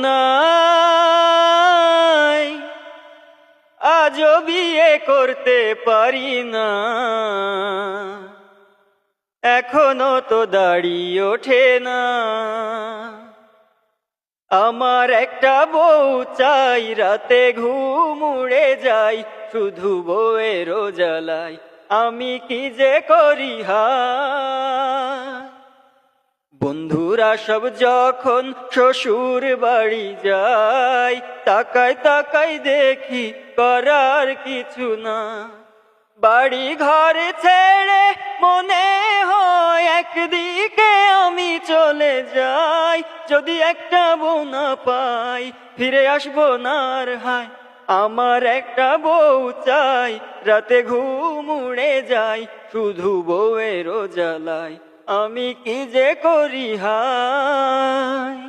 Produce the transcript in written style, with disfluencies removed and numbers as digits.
নাই, আজও বিয়ে করতে পারি না, এখনো তো দাড়ি ওঠে না। আমার একটা বউ চাই, রাতে ঘুম উড়ে যাই, শুধু বউয়ের জ্বালাই আমি কি যে করি হায়। বন্ধুরা সব যখন শ্বশুর বাড়ি যায়, তাকাই তাকাই দেখি করার কিছু না। বাড়ি ঘর ছেড়ে মনে হয় একদিকে আমি চলে যাই, যদি একটা বউ না পাই ফিরে আসবো না আর হায়। আমার একটা বউ চাই, রাতে ঘুম উড়ে যায়, শুধু বউয়ের জ্বালাই আমি কি যে করি হায়।